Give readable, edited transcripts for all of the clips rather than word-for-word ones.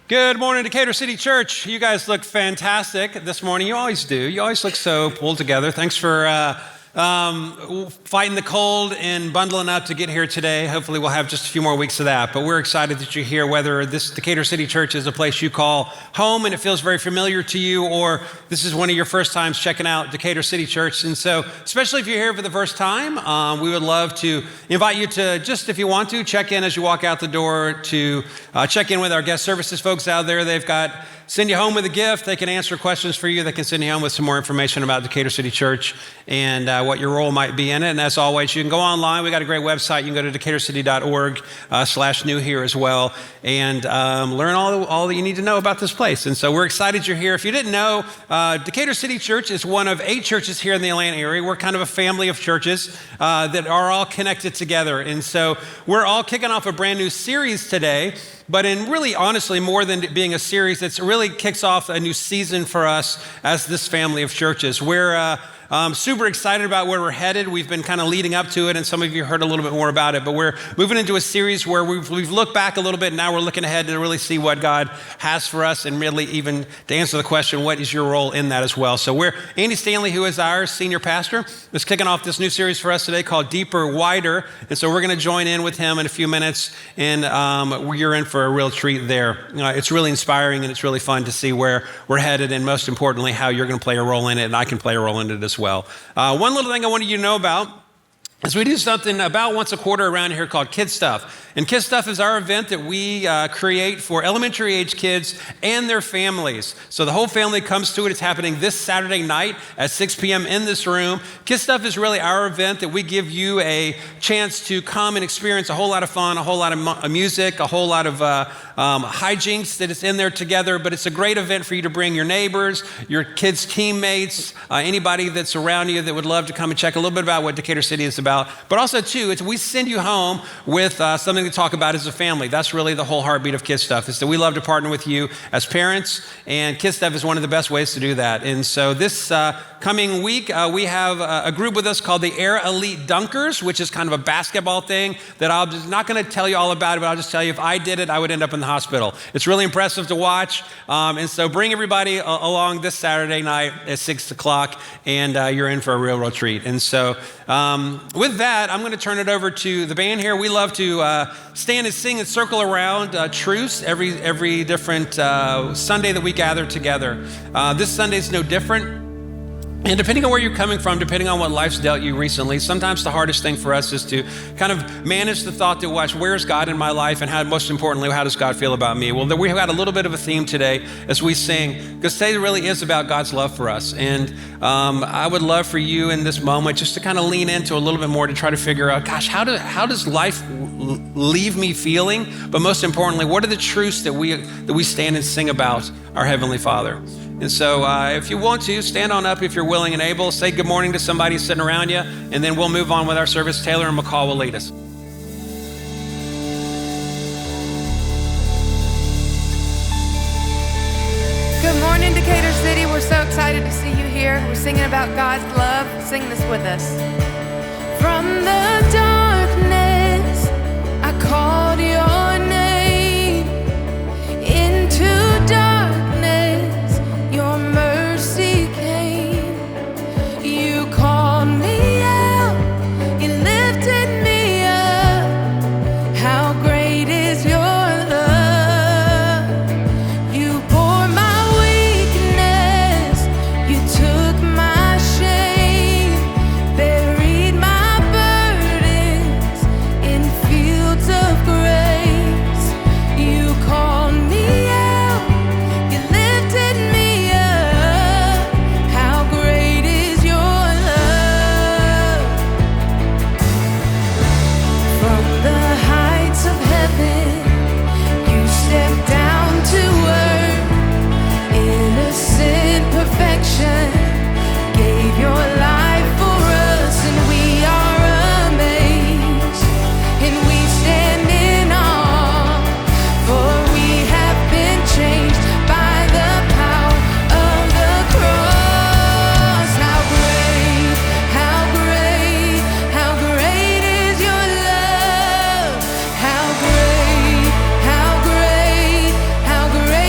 Good morning, Decatur City Church. You guys look fantastic this morning. You always do. You always look so pulled together. Thanks for fighting the cold and bundling up to get here today. Hopefully we'll have just a few more weeks of that. But we're excited that you're here, whether this Decatur City Church is a place you call home and it feels very familiar to you, or this is one of your first times checking out Decatur City Church. And so, especially if you're here for the first time, we would love to invite you to just, if you want to, check in as you walk out the door to check in with our guest services folks out there. They've got send you home with a gift. They can answer questions for you. They can send you home with some more information about Decatur City Church and what your role might be in it. And as always, you can go online. We got a great website. You can go to decaturcity.org/new here as well and learn all that you need to know about this place. And so we're excited you're here. If you didn't know, Decatur City Church is one of 8 churches here in the Atlanta area. We're kind of a family of churches that are all connected together. And so we're all kicking off a brand new series today. But in really, honestly, more than being a series, it really kicks off a new season for us as this family of churches. We're super excited about where we're headed. We've been kind of leading up to it, and some of you heard a little bit more about it. But we're moving into a series where we've looked back a little bit, and now we're looking ahead to really see what God has for us, and really even to answer the question, what is your role in that as well? So Andy Stanley, who is our senior pastor, is kicking off this new series for us today called Deeper, Wider. And so we're going to join in with him in a few minutes, and you're in for a real treat there. It's really inspiring, and it's really fun to see where we're headed, and most importantly, how you're going to play a role in it, and I can play a role in it as well. One little thing I wanted you to know about is we do something about once a quarter around here called Kid Stuff. And Kid Stuff is our event that we create for elementary age kids and their families. So the whole family comes to it. It's happening this Saturday night at 6 p.m. in this room. Kid Stuff is really our event that we give you a chance to come and experience a whole lot of fun, a whole lot of music, a whole lot of hijinks that is in there together. But it's a great event for you to bring your neighbors, your kids' teammates, anybody that's around you that would love to come and check a little bit about what Decatur City is about. But also, too, we send you home with something to talk about as a family. That's really the whole heartbeat of Kid Stuff, is that we love to partner with you as parents, and Kid Stuff is one of the best ways to do that. And so this coming week, we have a group with us called the Air Elite Dunkers, which is kind of a basketball thing that I'm just not going to tell you all about it, but I'll just tell you if I did it, I would end up in the hospital. It's really impressive to watch. And so bring everybody along this Saturday night at 6 o'clock, and you're in for a real treat. And so with that, I'm going to turn it over to the band here. We love to stand and sing and circle around truths every different Sunday that we gather together. This Sunday is no different. And depending on where you're coming from, depending on what life's dealt you recently, sometimes the hardest thing for us is to kind of manage the thought that, where's God in my life? And most importantly, how does God feel about me? Well, we've got a little bit of a theme today as we sing, because today really is about God's love for us. And I would love for you in this moment just to kind of lean into a little bit more to try to figure out, gosh, how does life leave me feeling? But most importantly, what are the truths that we stand and sing about our Heavenly Father? And so if you want to, stand on up if you're willing and able. Say good morning to somebody sitting around you, and then we'll move on with our service. Taylor and McCall will lead us. Good morning, Decatur City. We're so excited to see you here. We're singing about God's love. Sing this with us. From the darkness, I called your name. Into darkness, your mercy came. You called me out, you lifted me up. How great is your love? You bore my weakness, you took my shame, buried my burdens in fields of grace. You called me out, you lifted me up. How great is your love? From the heights of heaven, you stepped down to earth. Innocent perfection, gave your life for us, and we are amazed, and we stand in awe, for we have been changed by the power of the cross. How great, how great, how great is your love? How great, how great, how great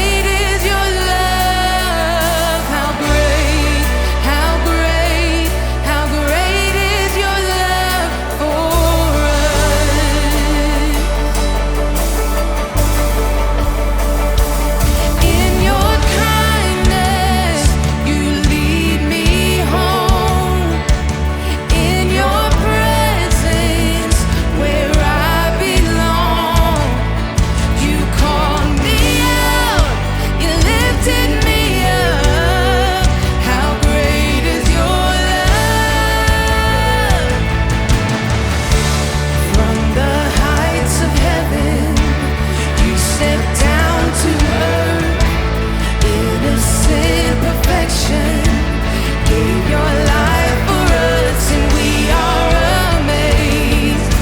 stepped down to earth, innocent perfection, gave your life for us, and we are amazed,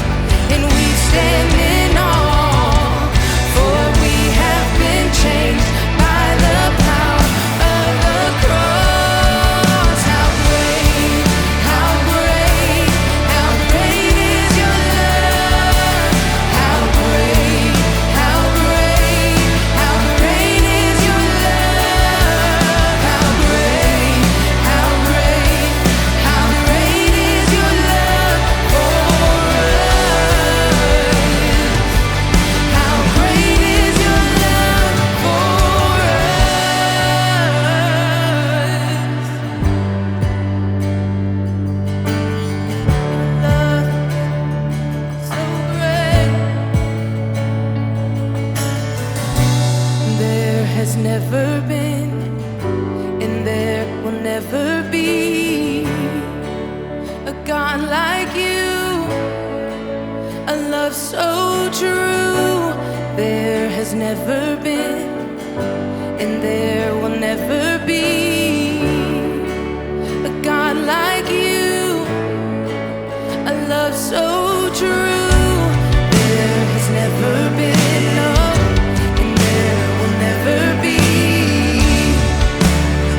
and we stand in awe, for we have been changed by the power of the cross. How great, how great, how great is your love. How great, how great, how great is your love. How great, how great, how great is your love for us. How great is your love for us. So great. There has never been, and there will never be, a God like you, a love so true. There has never been, and there will never be, a God like you, a love so true. There has never been, no, and there will never be,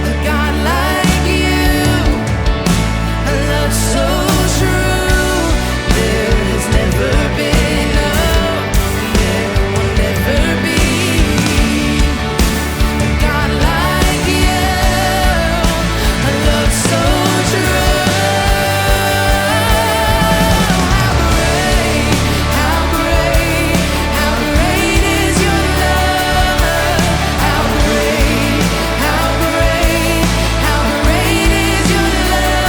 a God like you, a love so true. There has never been, no, there will never be, a God like you, a love so true. How great, how great, how great is your love. How great, how great, how great is your love.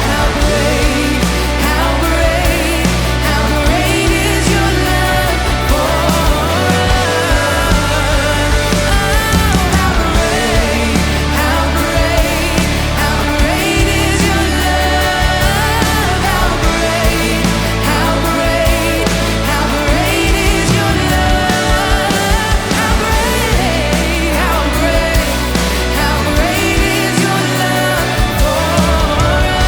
How great, how great, how great is your love for us. How great, how great, how great is your love. How great, how great, how great is your love. How great, how great, how great is your love for us.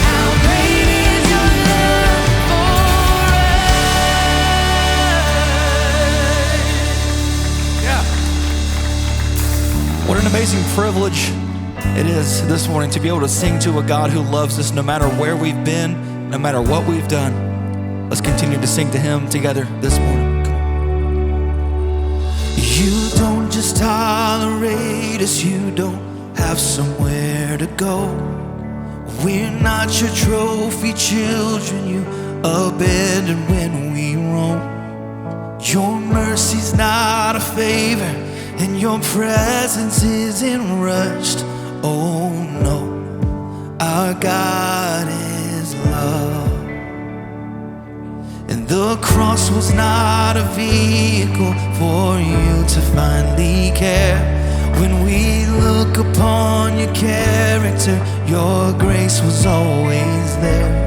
How great is your love for us. Yeah. What an amazing privilege it is this morning to be able to sing to a God who loves us no matter where we've been, no matter what we've done. Let's continue to sing to Him together this morning. Come on. You don't just tolerate us, you don't have somewhere to go. We're not your trophy children, you abandon when we roam. Your mercy's not a favor, and your presence isn't rushed. Oh no, our God is love. And the cross was not a vehicle for you to finally care. When we look upon your character, your grace was always there.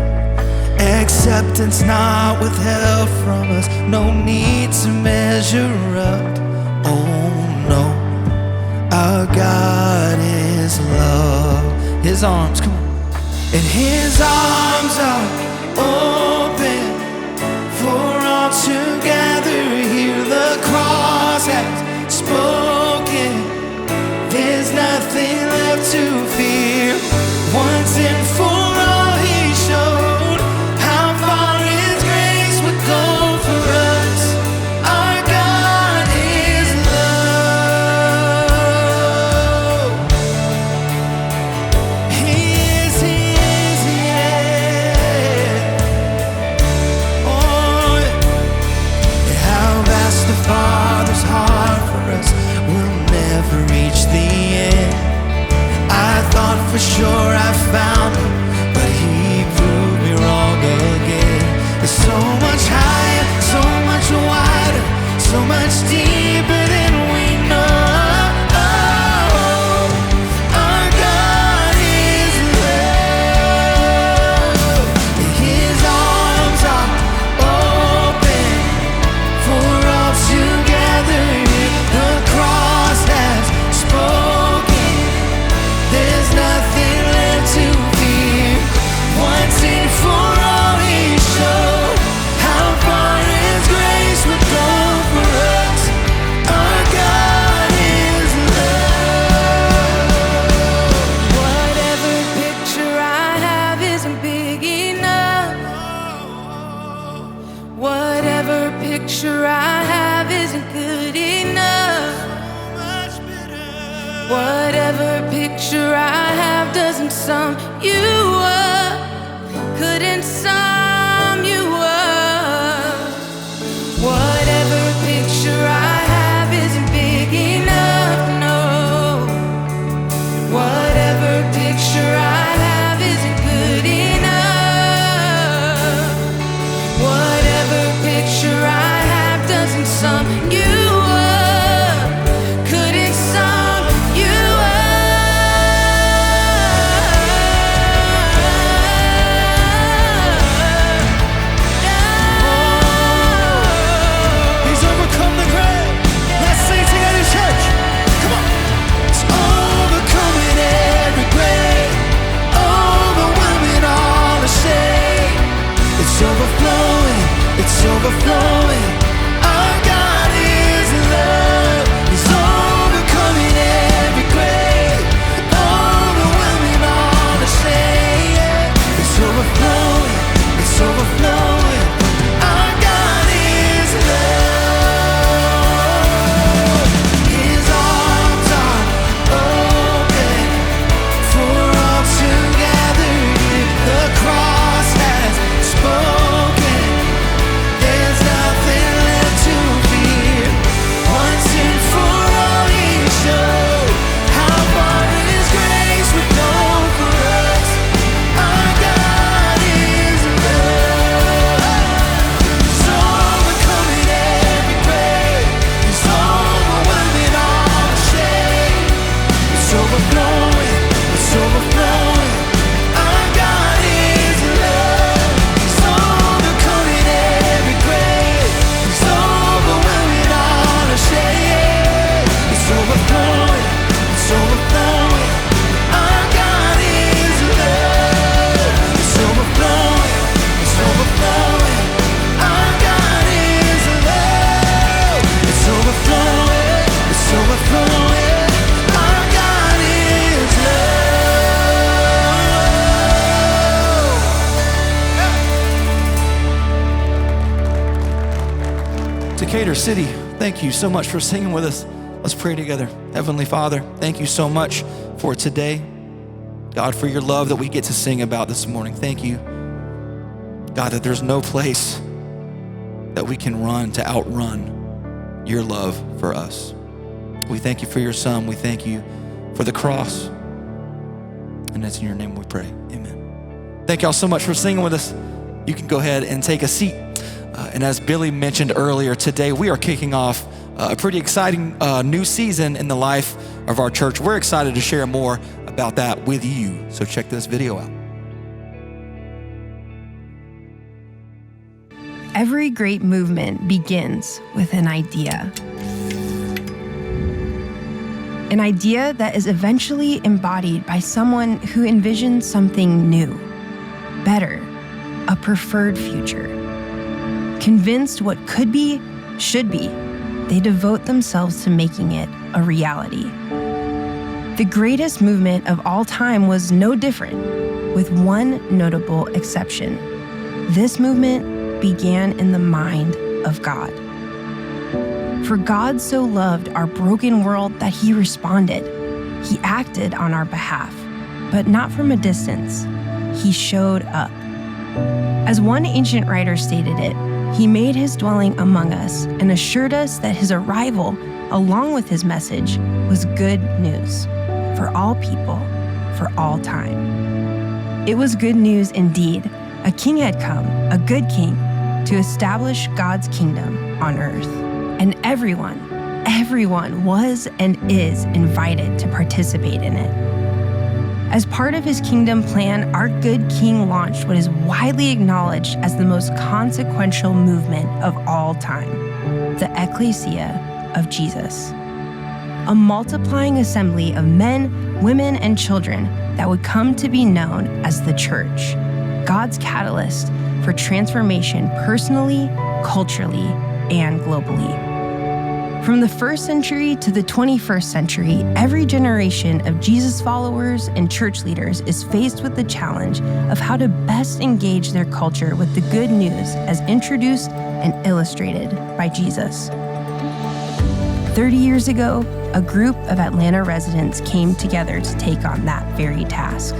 Acceptance not withheld from us, no need to measure up. Oh no, our God is love. His arms, come on. And His arms are open for all to gather here. The cross has spoken, there's nothing left to fear. Once and for all He showed how far His grace would go for us. Our God is love. He is, yeah. picture I have isn't good enough. Whatever picture I have doesn't sum you up, couldn't sum you up. Whatever picture I have isn't big enough, no. Whatever picture I have isn't good enough. Whatever picture I have doesn't sum you up, couldn't sum you He's overcome the grave. Let's sing together, church. Come on. It's overcoming every grave, overwhelming all the shame. It's overflowing, it's overflowing. Our God is love. He's overcoming every grave, overwhelming all the shame. It's overflowing, it's overflowing. Our God is love. His arms are open for all to gather near. The cross has spoken. There's nothing left to fear. Once and for all He showed how far His grace would go for us. Our God is love. He's overcoming every grave. He's overwhelming all the shame. It's overflowing, it's overflowing. Our God is love. He's overcoming every grave. He's overwhelming all the shame. It's overflowing, it's overflowing. Our God is love. It's overflowing, it's overflowing. Our God is love. It's overflowing, it's overflowing. Our God is love. Decatur City, thank you so much for singing with us. Let's pray together. Heavenly Father, thank you so much for today. God, for your love that we get to sing about this morning. Thank you, God, that there's no place that we can run to outrun your love for us. We thank you for your Son. We thank you for the cross. And it's in your name we pray. Amen. Thank y'all so much for singing with us. You can go ahead and take a seat. And as Billy mentioned earlier, today we are kicking off a pretty exciting new season in the life of our church. We're excited to share more about that with you. So check this video out. Every great movement begins with an idea. An idea that is eventually embodied by someone who envisions something new, better, a preferred future. Convinced what could be, should be, they devote themselves to making it a reality. The greatest movement of all time was no different, with one notable exception. This movement began in the mind of God. For God so loved our broken world that He responded. He acted on our behalf, but not from a distance. He showed up. As one ancient writer stated it, He made His dwelling among us and assured us that His arrival, along with His message, was good news for all people, for all time. It was good news indeed. A king had come, a good king, to establish God's kingdom on earth. And everyone was and is invited to participate in it. As part of His kingdom plan, our good king launched what is widely acknowledged as the most consequential movement of all time, the ecclesia of Jesus. A multiplying assembly of men, women, and children that would come to be known as the church, God's catalyst for transformation personally, culturally, and globally. From the first century to the 21st century, every generation of Jesus followers and church leaders is faced with the challenge of how to best engage their culture with the good news as introduced and illustrated by Jesus. 30 years ago, a group of Atlanta residents came together to take on that very task.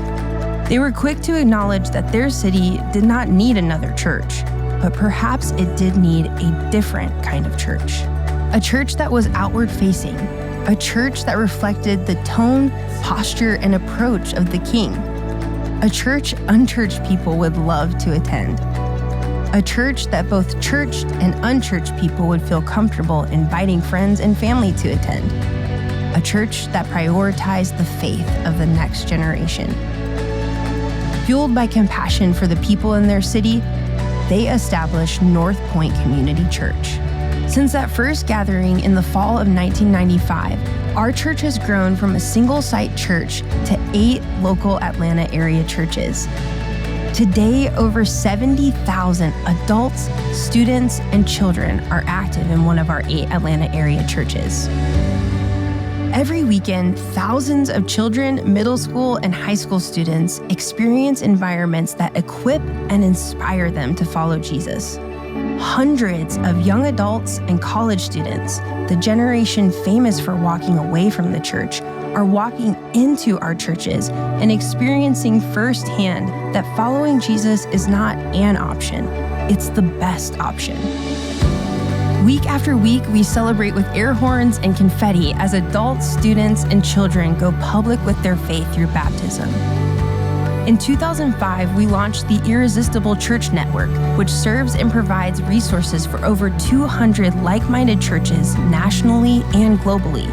They were quick to acknowledge that their city did not need another church, but perhaps it did need a different kind of church. A church that was outward-facing, a church that reflected the tone, posture, and approach of the King, a church unchurched people would love to attend, a church that both churched and unchurched people would feel comfortable inviting friends and family to attend, a church that prioritized the faith of the next generation. Fueled by compassion for the people in their city, they established North Point Community Church. Since that first gathering in the fall of 1995, our church has grown from a single-site church to 8 local Atlanta area churches. Today, over 70,000 adults, students, and children are active in one of our 8 Atlanta area churches. Every weekend, thousands of children, middle school, and high school students experience environments that equip and inspire them to follow Jesus. Hundreds of young adults and college students, the generation famous for walking away from the church, are walking into our churches and experiencing firsthand that following Jesus is not an option, it's the best option. Week after week, we celebrate with air horns and confetti as adults, students, and children go public with their faith through baptism. In 2005, we launched the Irresistible Church Network, which serves and provides resources for over 200 like-minded churches nationally and globally.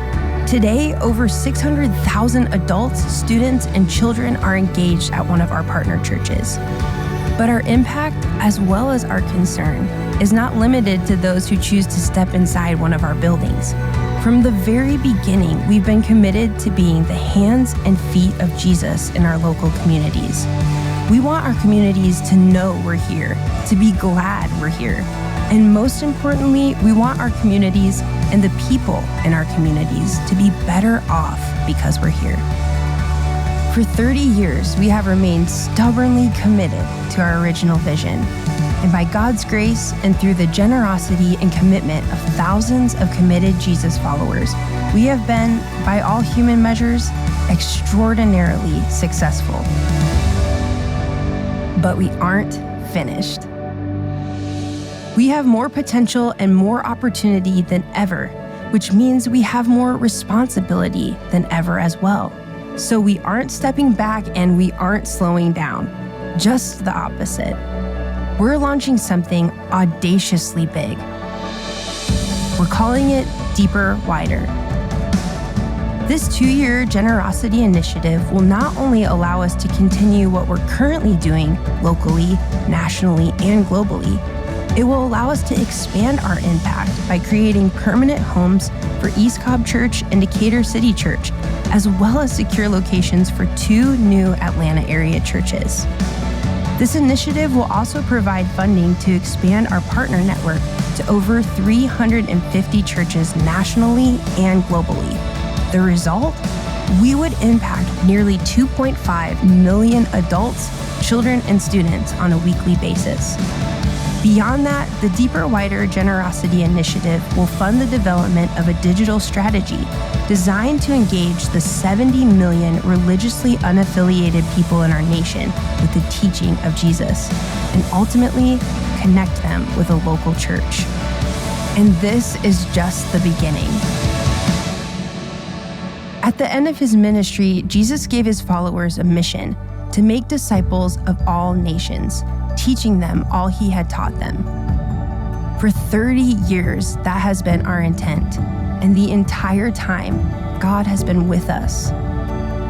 Today, over 600,000 adults, students, and children are engaged at one of our partner churches. But our impact, as well as our concern, is not limited to those who choose to step inside one of our buildings. From the very beginning, we've been committed to being the hands and feet of Jesus in our local communities. We want our communities to know we're here, to be glad we're here. And most importantly, we want our communities and the people in our communities to be better off because we're here. For 30 years, we have remained stubbornly committed to our original vision. And by God's grace and through the generosity and commitment of thousands of committed Jesus followers, we have been, by all human measures, extraordinarily successful. But we aren't finished. We have more potential and more opportunity than ever, which means we have more responsibility than ever as well. So we aren't stepping back and we aren't slowing down, just the opposite. We're launching something audaciously big. We're calling it Deeper, Wider. This 2-year generosity initiative will not only allow us to continue what we're currently doing locally, nationally, and globally, it will allow us to expand our impact by creating permanent homes for East Cobb Church and Decatur City Church, as well as secure locations for 2 new Atlanta area churches. This initiative will also provide funding to expand our partner network to over 350 churches nationally and globally. The result? We would impact nearly 2.5 million adults, children, and students on a weekly basis. Beyond that, the Deeper, Wider Generosity Initiative will fund the development of a digital strategy designed to engage the 70 million religiously unaffiliated people in our nation with the teaching of Jesus, and ultimately connect them with a local church. And this is just the beginning. At the end of his ministry, Jesus gave his followers a mission to make disciples of all nations, teaching them all he had taught them. For 30 years, that has been our intent, and the entire time, God has been with us.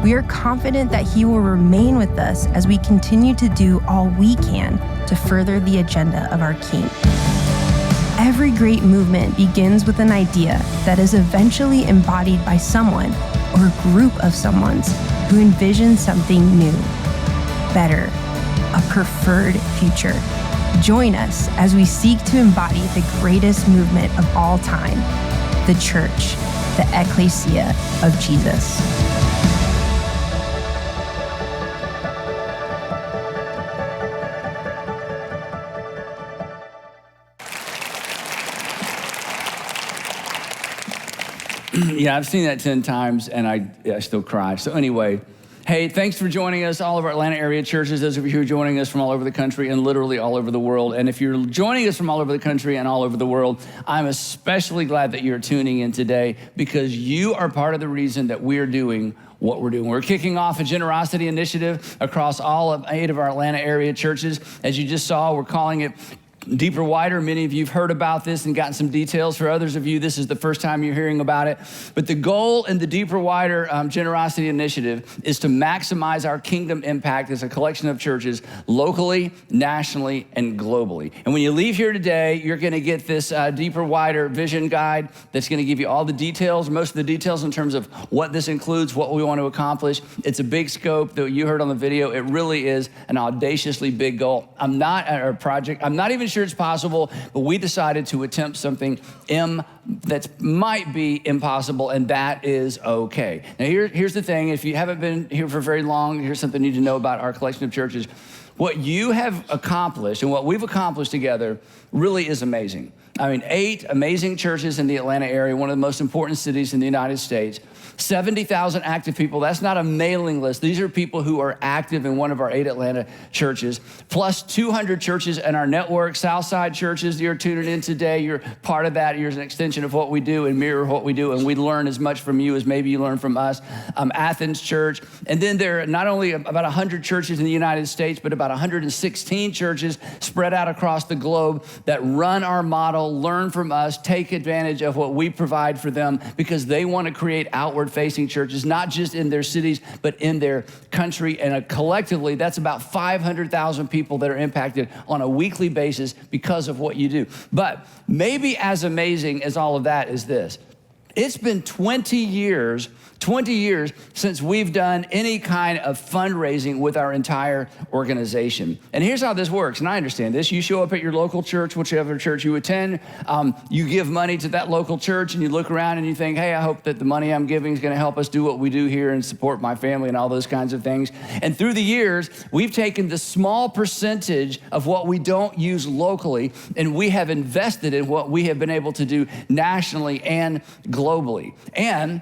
We are confident that he will remain with us as we continue to do all we can to further the agenda of our King. Every great movement begins with an idea that is eventually embodied by someone or a group of someones who envision something new, better, a preferred future. Join us as we seek to embody the greatest movement of all time, the church, the ecclesia of Jesus. Yeah, I've seen that 10 times, and I still cry. So anyway, hey, thanks for joining us, all of our Atlanta area churches, those of you who are joining us from all over the country and literally all over the world. And if you're joining us from all over the country and all over the world, I'm especially glad that you're tuning in today, because you are part of the reason that we're doing what we're doing. We're kicking off a generosity initiative across all of 8 of our Atlanta area churches. As you just saw, we're calling it Deeper, Wider. Many of you have heard about this and gotten some details. For others of you, this is the first time you're hearing about it. But the goal in the Deeper, Wider Generosity Initiative is to maximize our kingdom impact as a collection of churches locally, nationally, and globally. And when you leave here today, you're going to get this Deeper, Wider vision guide that's going to give you all the details, most of the details in terms of what this includes, what we want to accomplish. It's a big scope that you heard on the video. It really is an audaciously big goal. I'm not even sure it's possible, but we decided to attempt something that might be impossible, and that is okay. Now here's the thing. If you haven't been here for very long, here's something you need to know about our collection of churches. What you have accomplished and what we've accomplished together really is amazing. I mean, 8 amazing churches in the Atlanta area, one of the most important cities in the United States. 70,000 active people. That's not a mailing list. These are people who are active in one of our 8 Atlanta churches, plus 200 churches in our network. Southside churches, you're tuning in today. You're part of that. You're an extension of what we do and mirror what we do, and we learn as much from you as maybe you learn from us. Athens Church. And then there are not only about 100 churches in the United States, but about 116 churches spread out across the globe that run our model, learn from us, take advantage of what we provide for them, because they want to create outward-facing churches, not just in their cities, but in their country. And collectively, that's about 500,000 people that are impacted on a weekly basis because of what you do. But maybe as amazing as all of that is this. It's been 20 years since we've done any kind of fundraising with our entire organization. And here's how this works, and I understand this. You show up at your local church, whichever church you attend, you give money to that local church, and you look around and you think, hey, I hope that the money I'm giving is gonna help us do what we do here and support my family and all those kinds of things. And through the years, we've taken the small percentage of what we don't use locally, and we have invested in what we have been able to do nationally and globally. And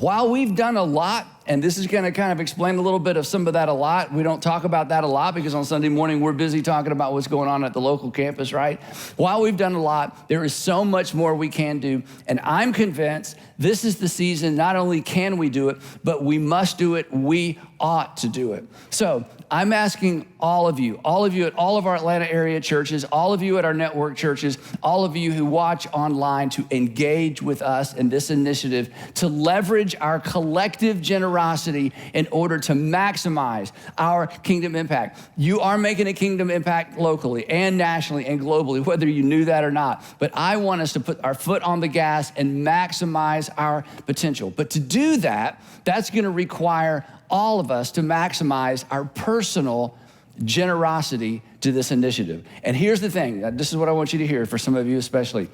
while we've done a lot, and this is gonna kind of explain a little bit of some of that a lot. We don't talk about that a lot because on Sunday morning, we're busy talking about what's going on at the local campus, right? While we've done a lot, there is so much more we can do. And I'm convinced this is the season, not only can we do it, but we must do it, we ought to do it. So I'm asking all of you at all of our Atlanta area churches, all of you at our network churches, all of you who watch online to engage with us in this initiative, to leverage our collective generosity in order to maximize our kingdom impact. You are making a kingdom impact locally and nationally and globally, whether you knew that or not. But I want us to put our foot on the gas and maximize our potential. But to do that, that's gonna require all of us to maximize our personal generosity to this initiative. And here's the thing, this is what I want you to hear, for some of you especially.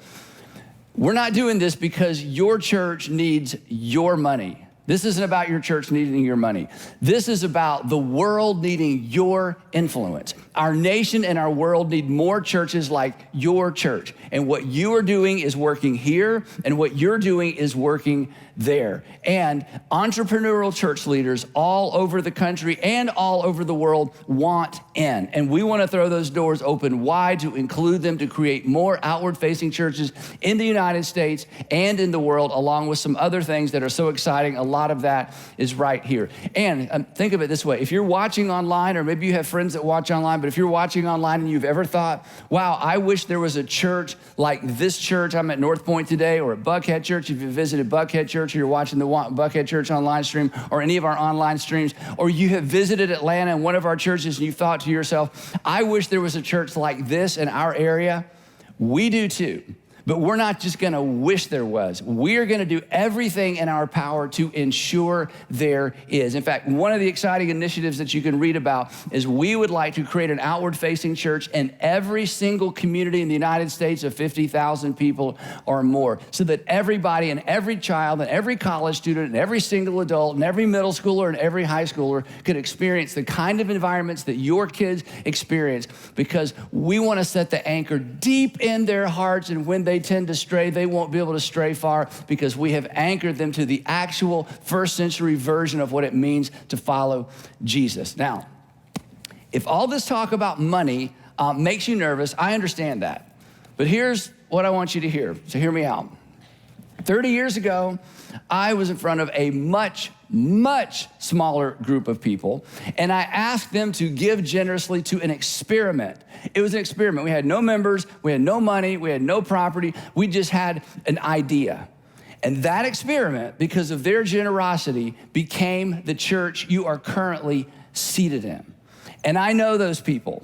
We're not doing this because your church needs your money. This isn't about your church needing your money. This is about the world needing your influence. Our nation and our world need more churches like your church. And what you are doing is working here, and what you're doing is working there. And entrepreneurial church leaders all over the country and all over the world want in. And we want to throw those doors open wide to include them, to create more outward-facing churches in the United States and in the world, along with some other things that are so exciting. A lot of that is right here. And think of it this way. If you're watching online, or maybe you have friends that watch online, but if you're watching online and you've ever thought, wow, I wish there was a church like this church. I'm at North Point today, or at Buckhead Church. If you visited Buckhead Church, or you're watching the Buckhead Church online stream, or any of our online streams, or you have visited Atlanta and one of our churches and you thought to yourself, I wish there was a church like this in our area. We do too. But we're not just gonna wish there was. We're gonna do everything in our power to ensure there is. In fact, one of the exciting initiatives that you can read about is we would like to create an outward-facing church in every single community in the United States of 50,000 people or more, so that everybody and every child and every college student and every single adult and every middle schooler and every high schooler could experience the kind of environments that your kids experience, because we wanna set the anchor deep in their hearts, and when they tend to stray, they won't be able to stray far, because we have anchored them to the actual first century version of what it means to follow Jesus. Now, if all this talk about money makes you nervous, I understand that. But here's what I want you to hear, so hear me out. 30 years ago, I was in front of a much smaller group of people, and I asked them to give generously to an experiment. It was an experiment. We had no members, we had no money, we had no property, we just had an idea. And that experiment, because of their generosity, became the church you are currently seated in. And I know those people.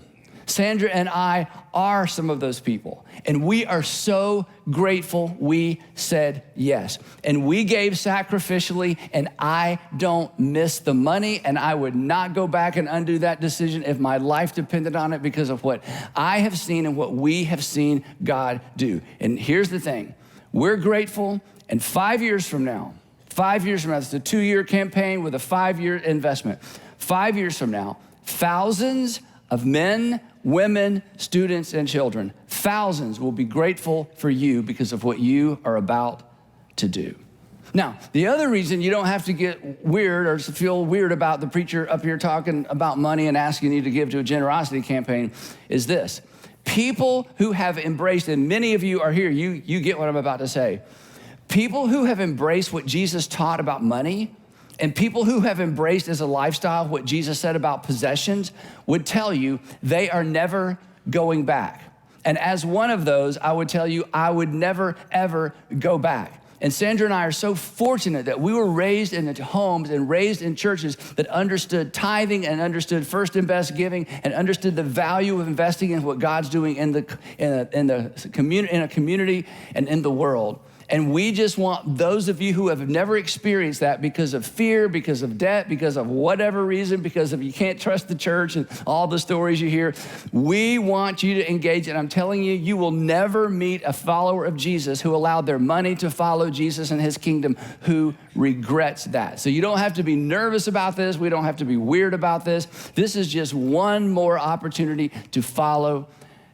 Sandra and I are some of those people. And we are so grateful we said yes. And we gave sacrificially, and I don't miss the money, and I would not go back and undo that decision if my life depended on it, because of what I have seen and what we have seen God do. And here's the thing, we're grateful, and 5 years from now, it's a 2-year campaign with a 5-year investment. 5 years from now, thousands of men, women, students, and children, thousands will be grateful for you because of what you are about to do. Now, the other reason you don't have to get weird or feel weird about the preacher up here talking about money and asking you to give to a generosity campaign is this. People who have embraced, and many of you are here, you get what I'm about to say. People who have embraced what Jesus taught about money, and people who have embraced as a lifestyle what Jesus said about possessions would tell you they are never going back. And as one of those, I would tell you I would never, ever go back. And Sandra and I are so fortunate that we were raised in homes and raised in churches that understood tithing and understood first and best giving and understood the value of investing in what God's doing in a community and in the world. And we just want those of you who have never experienced that because of fear, because of debt, because of whatever reason, because of you can't trust the church and all the stories you hear, we want you to engage. And I'm telling you, you will never meet a follower of Jesus who allowed their money to follow Jesus and his kingdom who regrets that. So you don't have to be nervous about this. We don't have to be weird about this. This is just one more opportunity to follow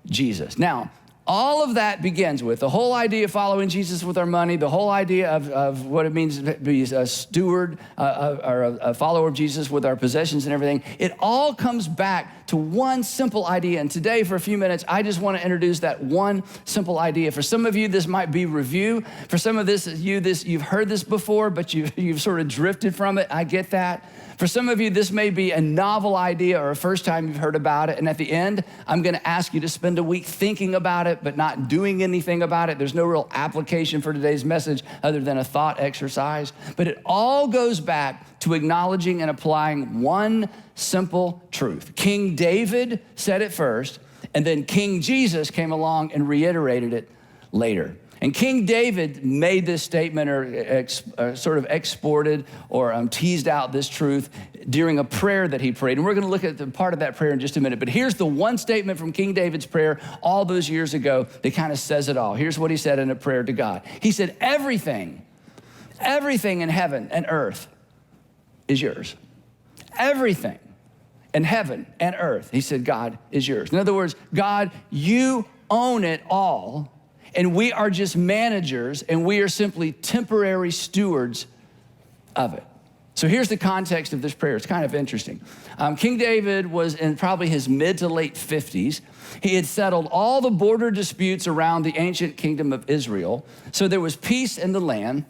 Jesus. Now, all of that begins with the whole idea of following Jesus with our money, the whole idea of what it means to be a steward or a follower of Jesus with our possessions and everything. It all comes back to one simple idea. And today, for a few minutes, I just want to introduce that one simple idea. For some of you, this might be review. For some of you've heard this before, but you've sort of drifted from it. I get that. For some of you, this may be a novel idea or a first time you've heard about it. And at the end, I'm going to ask you to spend a week thinking about it, but not doing anything about it. There's no real application for today's message other than a thought exercise. But it all goes back to acknowledging and applying one simple truth. King David said it first, and then King Jesus came along and reiterated it later. And King David made this statement or sort of exported or teased out this truth during a prayer that he prayed. And we're going to look at the part of that prayer in just a minute. But here's the one statement from King David's prayer all those years ago that kind of says it all. Here's what he said in a prayer to God. He said, everything in heaven and earth is yours. Everything in heaven and earth, he said, God, is yours. In other words, God, you own it all. And we are just managers, and we are simply temporary stewards of it. So here's the context of this prayer. It's kind of interesting. King David was in probably his mid to late 50s. He had settled all the border disputes around the ancient kingdom of Israel. So there was peace in the land.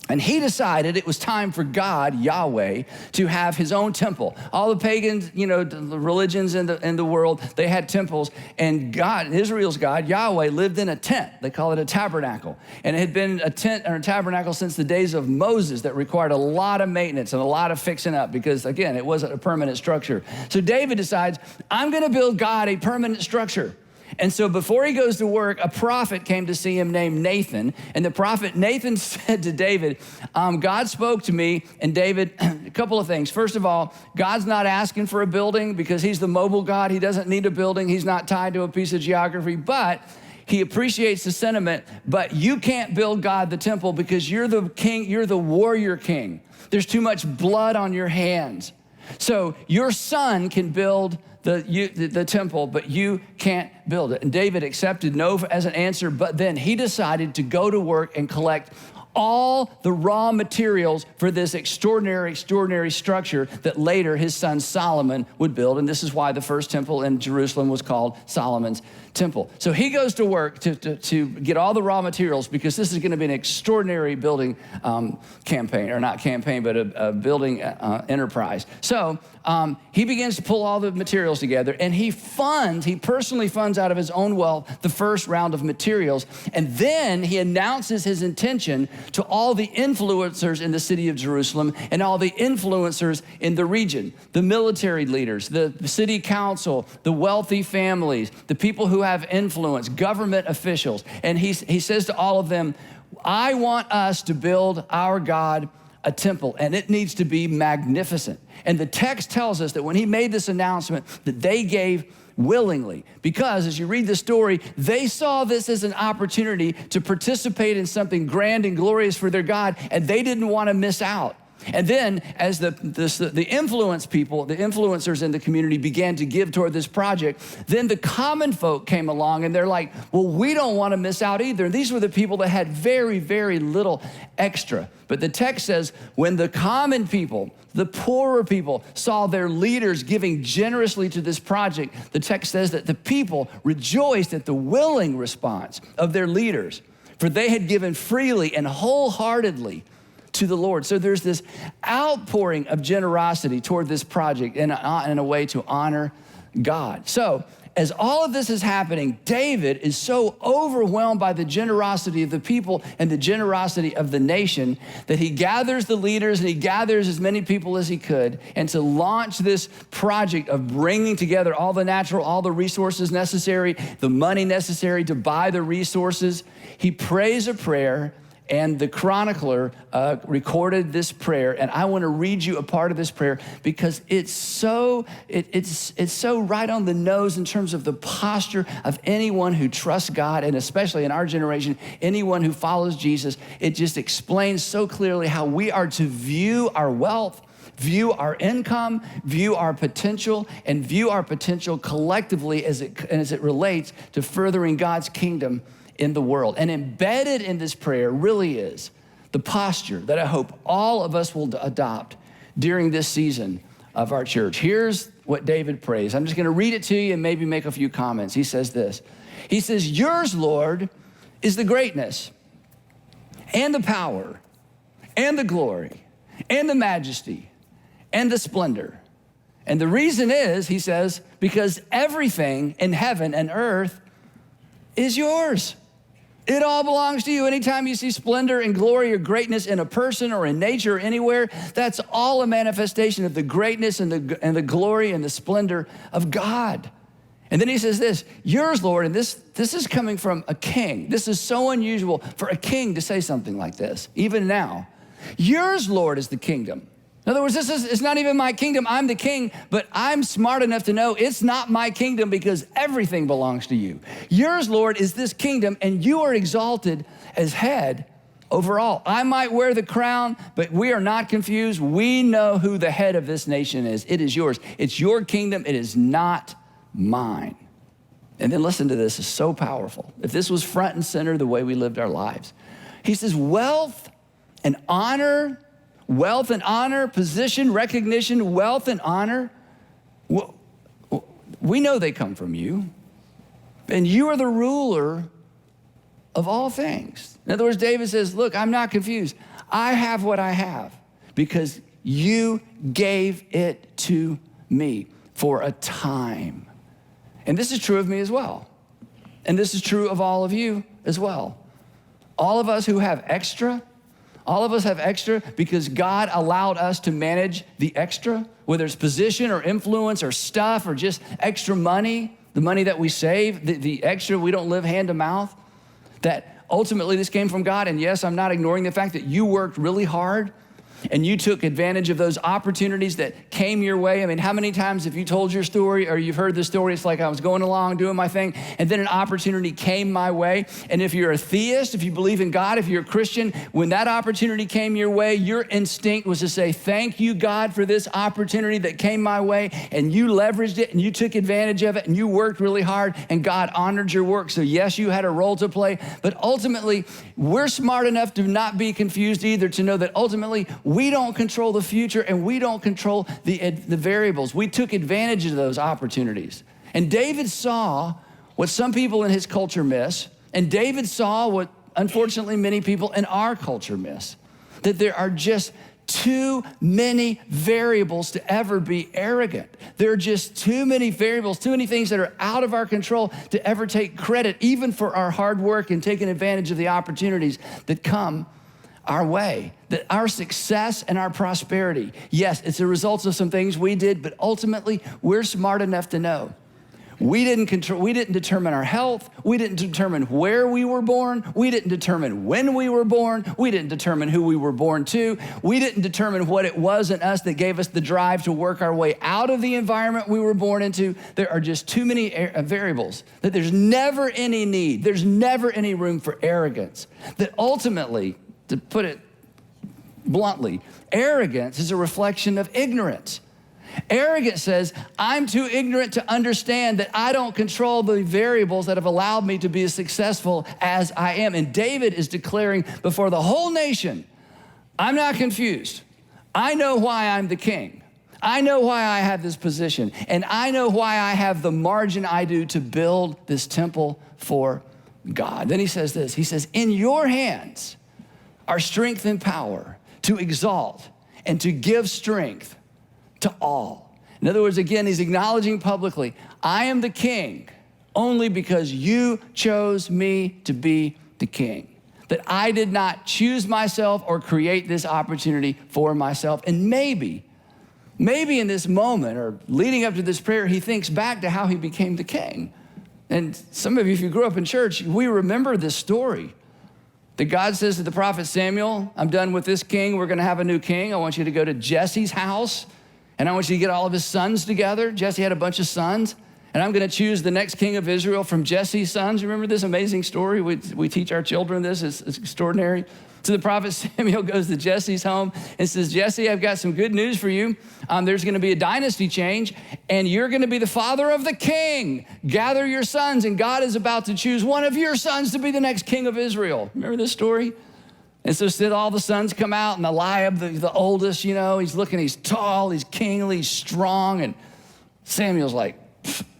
And he decided it was time for God, Yahweh, to have his own temple. All the pagans, the religions in the world, they had temples. And God, Israel's God, Yahweh, lived in a tent. They call it a tabernacle. And it had been a tent or a tabernacle since the days of Moses that required a lot of maintenance and a lot of fixing up because, again, it wasn't a permanent structure. So David decides, I'm going to build God a permanent structure. And so before he goes to work, a prophet came to see him named Nathan. And the prophet Nathan said to David, God spoke to me. And David, a couple of things. First of all, God's not asking for a building because he's the mobile God. He doesn't need a building. He's not tied to a piece of geography. But he appreciates the sentiment. But you can't build God the temple because you're the king. You're the warrior king. There's too much blood on your hands. So your son can build the temple, but you can't build it. And David accepted no as an answer, but then he decided to go to work and collect all the raw materials for this extraordinary structure that later his son Solomon would build. And this is why the first temple in Jerusalem was called Solomon's temple. So he goes to work to get all the raw materials because this is going to be an extraordinary building campaign, or not campaign, but a building enterprise. So he begins to pull all the materials together, and he personally funds out of his own wealth the first round of materials. And then he announces his intention to all the influencers in the city of Jerusalem and all the influencers in the region, the military leaders, the city council, the wealthy families, the people who have influence, government officials. And he says to all of them, I want us to build our God a temple, and it needs to be magnificent. And the text tells us that when he made this announcement, that they gave willingly, because as you read the story, they saw this as an opportunity to participate in something grand and glorious for their God, and they didn't want to miss out. And then as the influencers in the community began to give toward this project, then the common folk came along and they're like, well, we don't want to miss out either. And these were the people that had very, very little extra. But the text says when the common people, the poorer people, saw their leaders giving generously to this project, the text says that the people rejoiced at the willing response of their leaders, for they had given freely and wholeheartedly to the Lord. So there's this outpouring of generosity toward this project in a way to honor God. So as all of this is happening, David is so overwhelmed by the generosity of the people and the generosity of the nation that he gathers the leaders and he gathers as many people as he could, and to launch this project of bringing together all the resources necessary, the money necessary to buy the resources. He prays a prayer. And the chronicler recorded this prayer, and I want to read you a part of this prayer because it's so right on the nose in terms of the posture of anyone who trusts God, and especially in our generation, anyone who follows Jesus. It just explains so clearly how we are to view our wealth, view our income, view our potential, and view our potential collectively as it relates to furthering God's kingdom in the world. And embedded in this prayer really is the posture that I hope all of us will adopt during this season of our church. Here's what David prays. I'm just going to read it to you and maybe make a few comments. He says this. He says, yours, Lord, is the greatness and the power and the glory and the majesty and the splendor. And the reason is, he says, because everything in heaven and earth is yours. It all belongs to you. Anytime you see splendor and glory or greatness in a person or in nature or anywhere, that's all a manifestation of the greatness and the glory and the splendor of God. And then he says this, yours, Lord, and this is coming from a king. This is so unusual for a king to say something like this, even now. Yours, Lord, is the kingdom. In other words, it's not even my kingdom. I'm the king, but I'm smart enough to know it's not my kingdom because everything belongs to you. Yours, Lord, is this kingdom, and you are exalted as head over all. I might wear the crown, but we are not confused. We know who the head of this nation is. It is yours. It's your kingdom. It is not mine. And then listen to this. It's so powerful. If this was front and center the way we lived our lives. He says, wealth and honor, position, recognition, wealth and honor, we know they come from you. And you are the ruler of all things. In other words, David says, look, I'm not confused. I have what I have because you gave it to me for a time. And this is true of me as well. And this is true of all of you as well. All of us who have extra, all of us have extra because God allowed us to manage the extra, whether it's position or influence or stuff or just extra money. the money that we save, the extra, we don't live hand to mouth, that ultimately this came from God. And yes, I'm not ignoring the fact that you worked really hard and you took advantage of those opportunities that came your way. I mean, how many times have you told your story or you've heard the story? It's like I was going along doing my thing and then an opportunity came my way. And if you're a theist, if you believe in God, if you're a Christian, when that opportunity came your way, your instinct was to say, thank you, God, for this opportunity that came my way. And you leveraged it and you took advantage of it and you worked really hard and God honored your work. So yes, you had a role to play, but ultimately we're smart enough to not be confused either, to know that ultimately we don't control the future and we don't control the variables. We took advantage of those opportunities. And David saw what some people in his culture miss, and David saw what unfortunately many people in our culture miss, that there are just too many variables to ever be arrogant. There are just too many variables, too many things that are out of our control to ever take credit, even for our hard work and taking advantage of the opportunities that come our way. That our success and our prosperity, yes, it's a result of some things we did, but ultimately we're smart enough to know we didn't determine our health. We didn't determine where we were born. We didn't determine when we were born. We didn't determine who we were born to. We didn't determine what it was in us that gave us the drive to work our way out of the environment we were born into. There are just too many variables that there's never any need. There's never any room for arrogance. That ultimately, to put it bluntly, arrogance is a reflection of ignorance. Arrogance says, I'm too ignorant to understand that I don't control the variables that have allowed me to be as successful as I am. And David is declaring before the whole nation, I'm not confused. I know why I'm the king. I know why I have this position. And I know why I have the margin I do to build this temple for God. Then he says this, he says, in your hands are strength and power to exalt and to give strength to all. In other words, again, he's acknowledging publicly, I am the king only because you chose me to be the king. That I did not choose myself or create this opportunity for myself. And maybe in this moment or leading up to this prayer, he thinks back to how he became the king. And some of you, if you grew up in church, we remember this story. That God says to the prophet Samuel, I'm done with this king. We're going to have a new king. I want you to go to Jesse's house. And I want you to get all of his sons together. Jesse had a bunch of sons. And I'm going to choose the next king of Israel from Jesse's sons. You remember this amazing story? We teach our children this. It's extraordinary. So the prophet Samuel goes to Jesse's home and says, Jesse, I've got some good news for you. There's going to be a dynasty change, and you're going to be the father of the king. Gather your sons, and God is about to choose one of your sons to be the next king of Israel. Remember this story? And so all the sons come out, and Eliab, the oldest, he's tall, he's kingly, he's strong. And Samuel's like,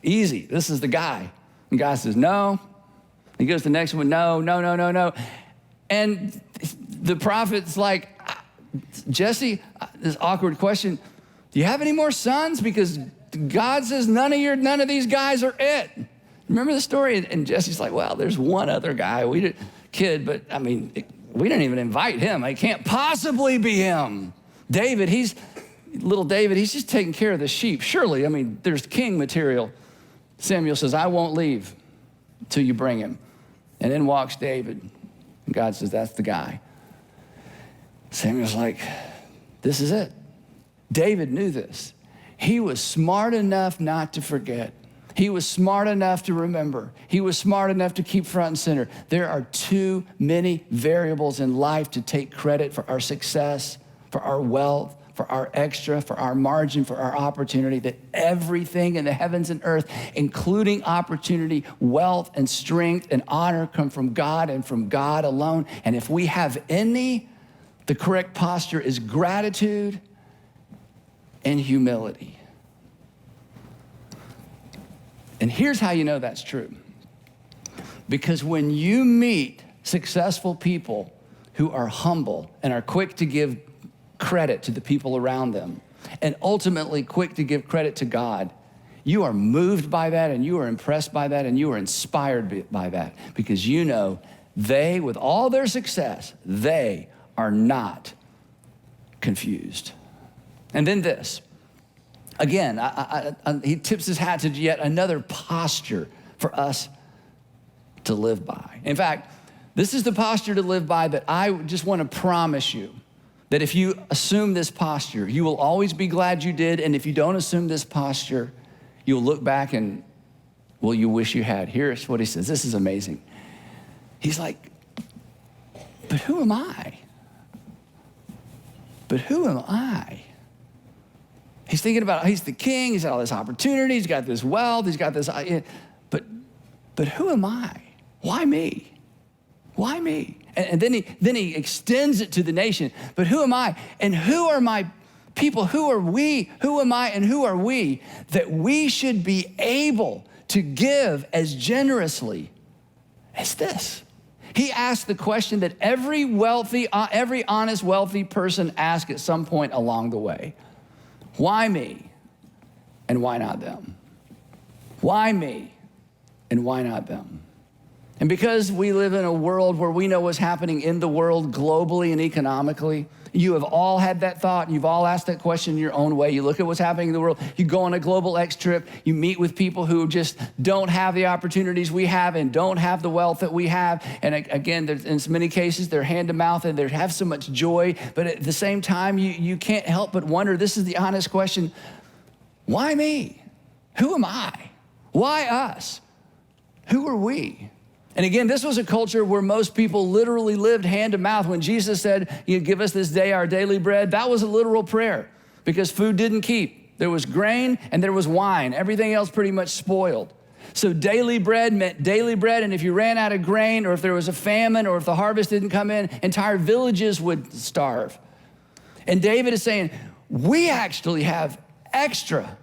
easy, this is the guy. And God says, no. He goes to the next one, no. And the prophet's like, Jesse, this awkward question, do you have any more sons? Because God says none of these guys are it. Remember the story? And Jesse's like, well, there's one other guy, we didn't even invite him. It can't possibly be him. Little David, he's just taking care of the sheep. Surely, there's king material. Samuel says, I won't leave till you bring him. And then walks David. And God says, that's the guy. Samuel's like, this is it. David knew this. He was smart enough not to forget. He was smart enough to remember. He was smart enough to keep front and center. There are too many variables in life to take credit for our success, for our wealth, for our extra, for our margin, for our opportunity, that everything in the heavens and earth, including opportunity, wealth, and strength, and honor come from God and from God alone. And if we have any, the correct posture is gratitude and humility. And here's how you know that's true. Because when you meet successful people who are humble and are quick to give credit to the people around them, and ultimately quick to give credit to God, you are moved by that, and you are impressed by that, and you are inspired by that, because you know they, with all their success, they are not confused. And then this, Again, he tips his hat to yet another posture for us to live by. In fact, this is the posture to live by that I just want to promise you that if you assume this posture, you will always be glad you did. And if you don't assume this posture, you'll look back and, well, you wish you had. Here's what he says. This is amazing. He's like, but who am I? But who am I? He's thinking about, he's the king, he's got all this opportunity, he's got this wealth, he's got this, but who am I? Why me? Why me? And then he extends it to the nation. But who am I? And who are my people? Who are we? Who am I and who are we that we should be able to give as generously as this? He asked the question that every honest, wealthy person asks at some point along the way. Why me and why not them? Why me and why not them? And because we live in a world where we know what's happening in the world globally and economically, you have all had that thought. You've all asked that question in your own way. You look at what's happening in the world. You go on a global X trip. You meet with people who just don't have the opportunities we have and don't have the wealth that we have. And again, in many cases, they're hand to mouth and they have so much joy. But at the same time, you can't help but wonder, this is the honest question, why me? Who am I? Why us? Who are we? And again, this was a culture where most people literally lived hand to mouth. When Jesus said, you give us this day our daily bread, that was a literal prayer because food didn't keep. There was grain and there was wine. Everything else pretty much spoiled. So daily bread meant daily bread. And if you ran out of grain or if there was a famine or if the harvest didn't come in, entire villages would starve. And David is saying, we actually have extra,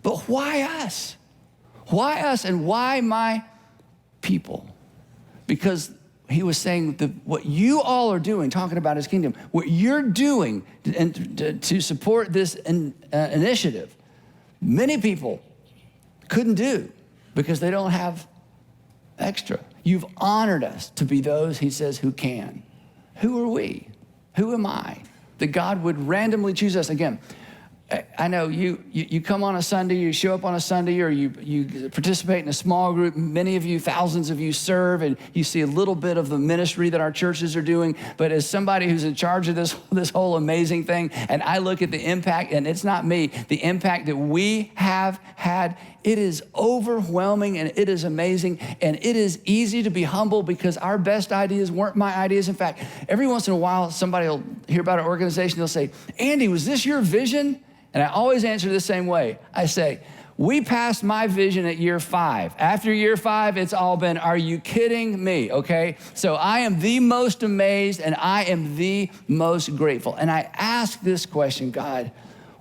but why us? Why us and why my people? Because he was saying that what you all are doing, talking about his kingdom, what you're doing to support this initiative, many people couldn't do because they don't have extra. You've honored us to be those, he says, who can. Who are we? Who am I? That God would randomly choose us. Again, I know you come on a Sunday, you show up on a Sunday, or you participate in a small group. Many of you, thousands of you serve, and you see a little bit of the ministry that our churches are doing. But as somebody who's in charge of this whole amazing thing, and I look at the impact, and it's not me, the impact that we have had, it is overwhelming and it is amazing. And it is easy to be humble because our best ideas weren't my ideas. In fact, every once in a while, somebody will hear about an organization, they'll say, Andy, was this your vision? And I always answer the same way. I say, we passed my vision at year 5. After year 5, it's all been, are you kidding me, okay? So I am the most amazed and I am the most grateful. And I ask this question, God,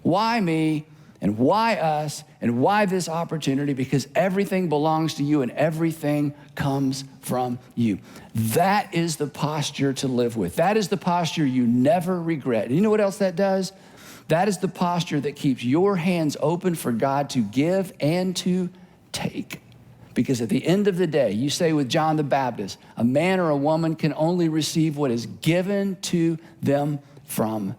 why me and why us and why this opportunity? Because everything belongs to you and everything comes from you. That is the posture to live with. That is the posture you never regret. And you know what else that does? That is the posture that keeps your hands open for God to give and to take. Because at the end of the day, you say with John the Baptist, a man or a woman can only receive what is given to them from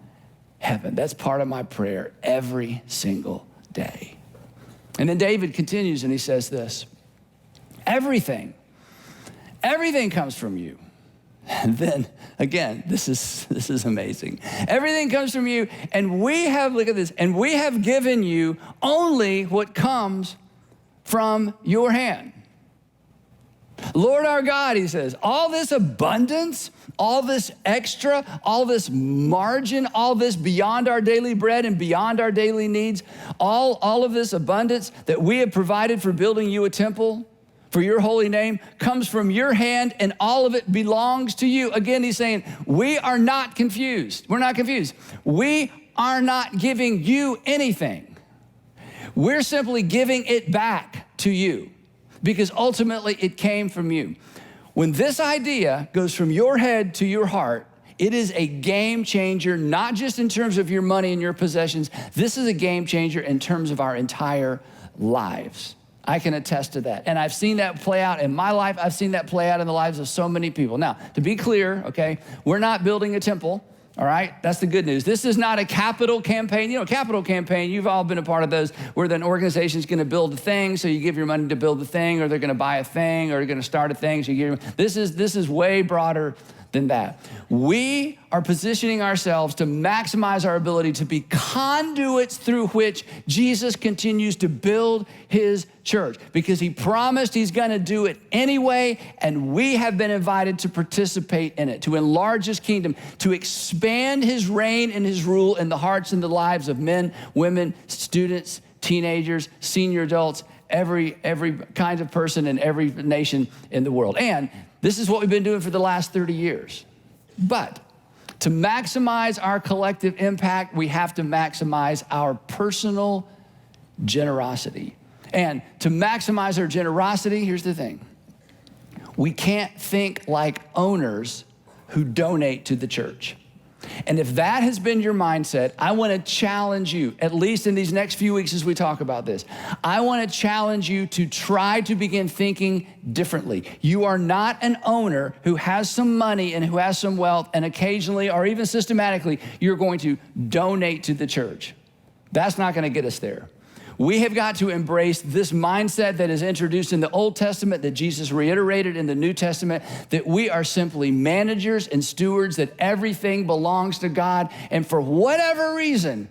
heaven. That's part of my prayer every single day. And then David continues and he says this, everything comes from you. And then again, this is amazing. Everything comes from you, and we have, look at this, and we have given you only what comes from your hand. Lord our God, he says, all this abundance, all this extra, all this margin, all this beyond our daily bread and beyond our daily needs, all of this abundance that we have provided for building you a temple, for your holy name, comes from your hand, and all of it belongs to you. Again, he's saying, we are not confused. We're not confused. We are not giving you anything. We're simply giving it back to you because ultimately it came from you. When this idea goes from your head to your heart, it is a game changer, not just in terms of your money and your possessions. This is a game changer in terms of our entire lives. I can attest to that. And I've seen that play out in my life. I've seen that play out in the lives of so many people. Now, to be clear, okay, we're not building a temple. All right, that's the good news. This is not a capital campaign. You know, capital campaign, you've all been a part of those where an organization is going to build a thing, so you give your money to build the thing, or they're going to buy a thing, or they're going to start a thing, so you give. This is way broader than that. We are positioning ourselves to maximize our ability to be conduits through which Jesus continues to build his church, because he promised he's going to do it anyway, and we have been invited to participate in it, to enlarge his kingdom, to expand his reign and his rule in the hearts and the lives of men, women, students, teenagers, senior adults, every kind of person in every nation in the world. And this is what we've been doing for the last 30 years. But to maximize our collective impact, we have to maximize our personal generosity. And to maximize our generosity, here's the thing. We can't think like owners who donate to the church. And if that has been your mindset, I want to challenge you, at least in these next few weeks as we talk about this, I want to challenge you to try to begin thinking differently. You are not an owner who has some money and who has some wealth, and occasionally or even systematically, you're going to donate to the church. That's not going to get us there. We have got to embrace this mindset that is introduced in the Old Testament, that Jesus reiterated in the New Testament, that we are simply managers and stewards, that everything belongs to God. And for whatever reason,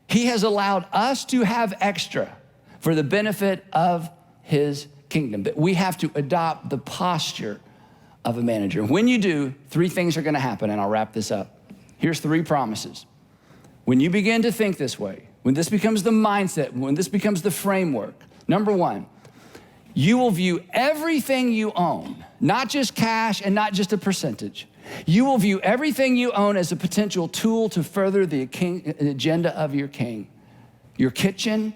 he has allowed us to have extra for the benefit of his kingdom, that we have to adopt the posture of a manager. When you do, three things are going to happen, and I'll wrap this up. Here's three promises. When you begin to think this way, when this becomes the mindset, when this becomes the framework, number one, you will view everything you own, not just cash and not just a percentage. You will view everything you own as a potential tool to further the agenda of your king. Your kitchen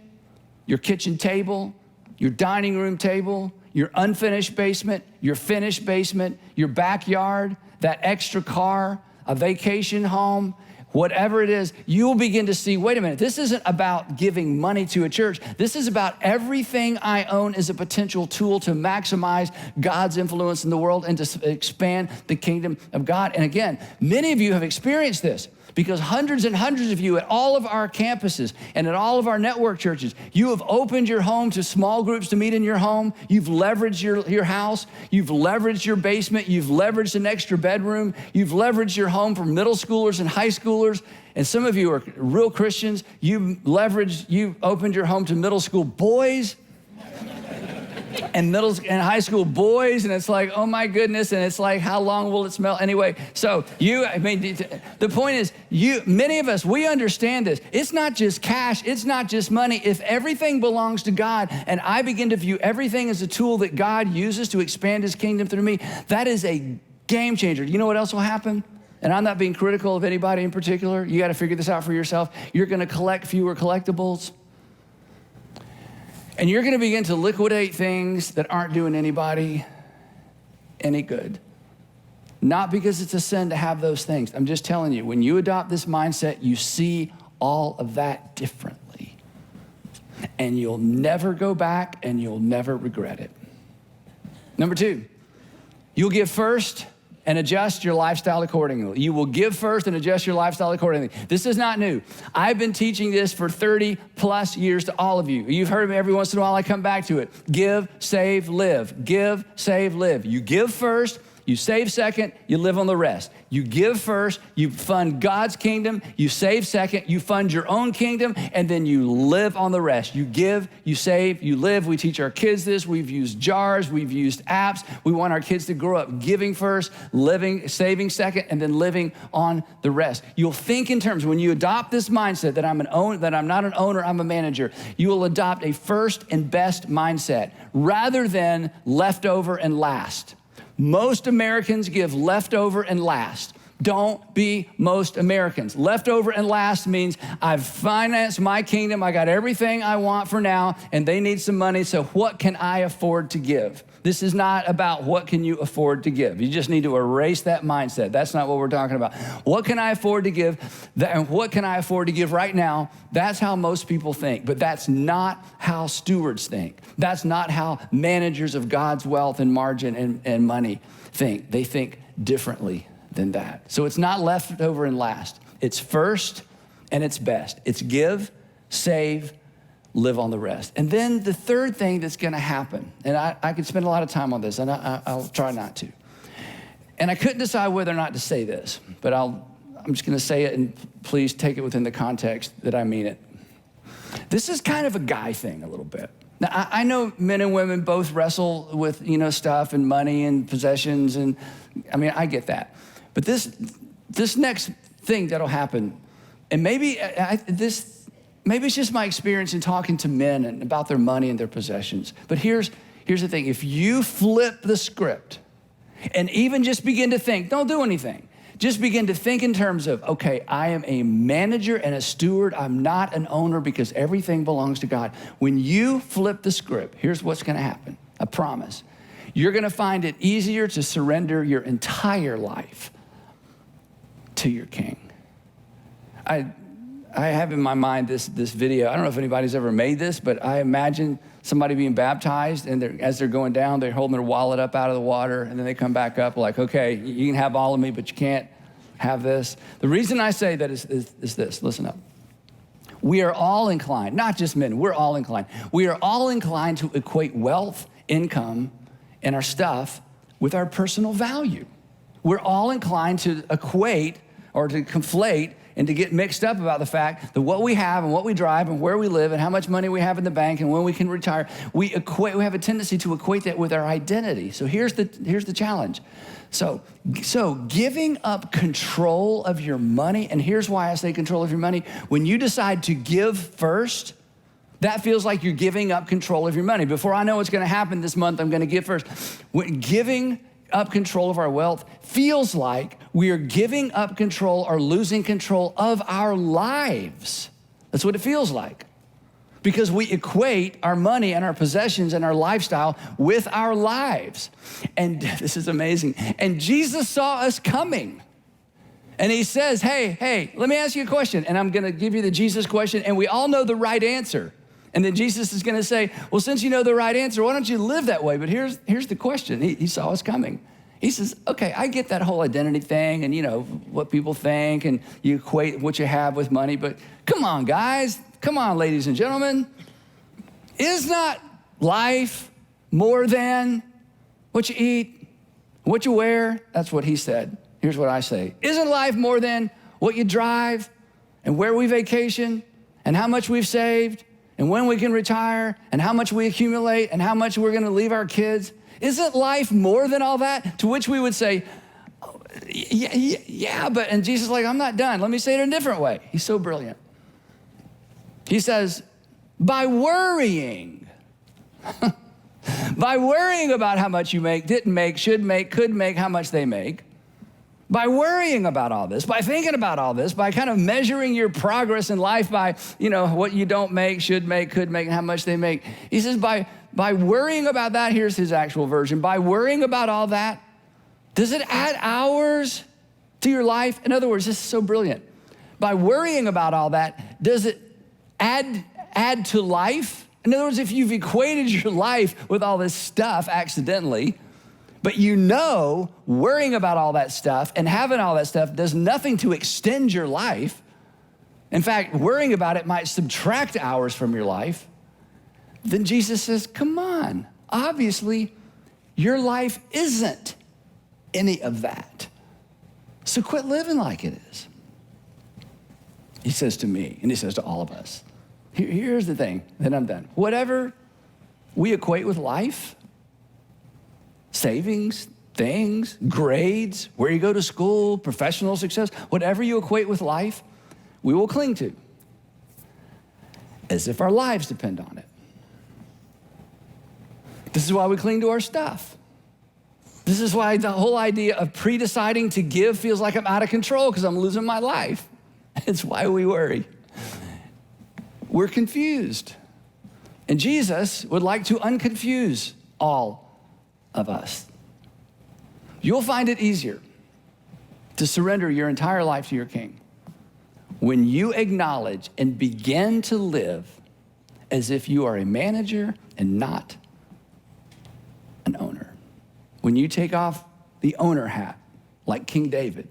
table, your dining room table, your unfinished basement, your finished basement, your backyard, that extra car, a vacation home, whatever it is, you will begin to see, wait a minute, this isn't about giving money to a church. This is about everything I own is a potential tool to maximize God's influence in the world and to expand the kingdom of God. And again, many of you have experienced this, because hundreds and hundreds of you at all of our campuses and at all of our network churches, you have opened your home to small groups to meet in your home. You've leveraged your house. You've leveraged your basement. You've leveraged an extra bedroom. You've leveraged your home for middle schoolers and high schoolers. And some of you are real Christians. You opened your home to middle school boys and middle and high school boys, and it's like, oh my goodness, and it's like, how long will it smell? Anyway, so the point is, many of us, we understand this. It's not just cash, it's not just money. If everything belongs to God, and I begin to view everything as a tool that God uses to expand his kingdom through me, that is a game changer. You know what else will happen? And I'm not being critical of anybody in particular. You got to figure this out for yourself. You're going to collect fewer collectibles. And you're going to begin to liquidate things that aren't doing anybody any good. Not because it's a sin to have those things. I'm just telling you, when you adopt this mindset, you see all of that differently. And you'll never go back, and you'll never regret it. Number two, you'll give first and adjust your lifestyle accordingly. You will give first and adjust your lifestyle accordingly. This is not new. I've been teaching this for 30 plus years to all of you. You've heard me every once in a while, I come back to it. Give, save, live. Give, save, live. You give first, you save second, you live on the rest. You give first, you fund God's kingdom, you save second, you fund your own kingdom, and then you live on the rest. You give, you save, you live. We teach our kids this. We've used jars, we've used apps. We want our kids to grow up giving first, living, saving second, and then living on the rest. You'll think in terms, when you adopt this mindset that I'm not an owner, I'm a manager, you will adopt a first and best mindset rather than leftover and last. Most Americans give leftover and last. Don't be most Americans. Leftover and last means I've financed my kingdom, I got everything I want for now, and they need some money, so what can I afford to give? This is not about what can you afford to give. You just need to erase that mindset. That's not what we're talking about. What can I afford to give? And what can I afford to give right now? That's how most people think, but that's not how stewards think. That's not how managers of God's wealth and margin and money think. They think differently than that. So it's not leftover and last. It's first and it's best. It's give, save, live on the rest. And then the third thing that's gonna happen, and I could spend a lot of time on this, and I'll try not to. And I couldn't decide whether or not to say this, but I'm just gonna say it, and please take it within the context that I mean it. This is kind of a guy thing a little bit. Now, I know men and women both wrestle with, stuff and money and possessions, and I mean, I get that. But this next thing that'll happen, and maybe maybe it's just my experience in talking to men and about their money and their possessions. But here's the thing. If you flip the script and even just begin to think, don't do anything. Just begin to think in terms of, okay, I am a manager and a steward. I'm not an owner because everything belongs to God. When you flip the script, here's what's gonna happen, I promise. You're gonna find it easier to surrender your entire life to your King. I have in my mind this video. I don't know if anybody's ever made this, but I imagine somebody being baptized, and as they're going down, they're holding their wallet up out of the water, and then they come back up like, okay, you can have all of me, but you can't have this. The reason I say that is this, listen up. We are all inclined, not just men, we're all inclined. We are all inclined to equate wealth, income, and our stuff with our personal value. We're all inclined to equate or to conflate and to get mixed up about the fact that what we have and what we drive and where we live and how much money we have in the bank and when we can retire, we have a tendency to equate that with our identity. So here's the challenge. So giving up control of your money, and here's why I say control of your money. When you decide to give first, that feels like you're giving up control of your money. Before I know what's gonna happen this month, I'm gonna give first. When giving up control of our wealth feels like we are giving up control or losing control of our lives. That's what it feels like. Because we equate our money and our possessions and our lifestyle with our lives. And this is amazing. And Jesus saw us coming. And he says, hey, let me ask you a question. And I'm gonna give you the Jesus question, and we all know the right answer. And then Jesus is gonna say, well, since you know the right answer, why don't you live that way? But here's the question. He saw us coming. He says, okay, I get that whole identity thing and what people think, and you equate what you have with money, but come on, guys. Come on, ladies and gentlemen. Is not life more than what you eat, what you wear? That's what he said. Here's what I say. Isn't life more than what you drive and where we vacation and how much we've saved and when we can retire and how much we accumulate and how much we're gonna leave our kids? Isn't life more than all that? To which we would say, oh, yeah, but, and Jesus is like, I'm not done. Let me say it in a different way. He's so brilliant. He says, by worrying, by worrying about how much you make, didn't make, should make, could make, how much they make, by worrying about all this, by thinking about all this, by kind of measuring your progress in life by, what you don't make, should make, could make, and how much they make. He says, by worrying about that, here's his actual version, by worrying about all that, does it add hours to your life? In other words, this is so brilliant. By worrying about all that, does it add to life? In other words, if you've equated your life with all this stuff accidentally, but worrying about all that stuff and having all that stuff does nothing to extend your life. In fact, worrying about it might subtract hours from your life. Then Jesus says, come on, obviously your life isn't any of that. So quit living like it is. He says to me, and he says to all of us, here's the thing, then I'm done. Whatever we equate with life, savings, things, grades, where you go to school, professional success, whatever you equate with life, we will cling to as if our lives depend on it. This is why we cling to our stuff. This is why the whole idea of pre-deciding to give feels like I'm out of control because I'm losing my life. It's why we worry. We're confused. And Jesus would like to unconfuse all of us. You'll find it easier to surrender your entire life to your King when you acknowledge and begin to live as if you are a manager and not an owner. When you take off the owner hat like King David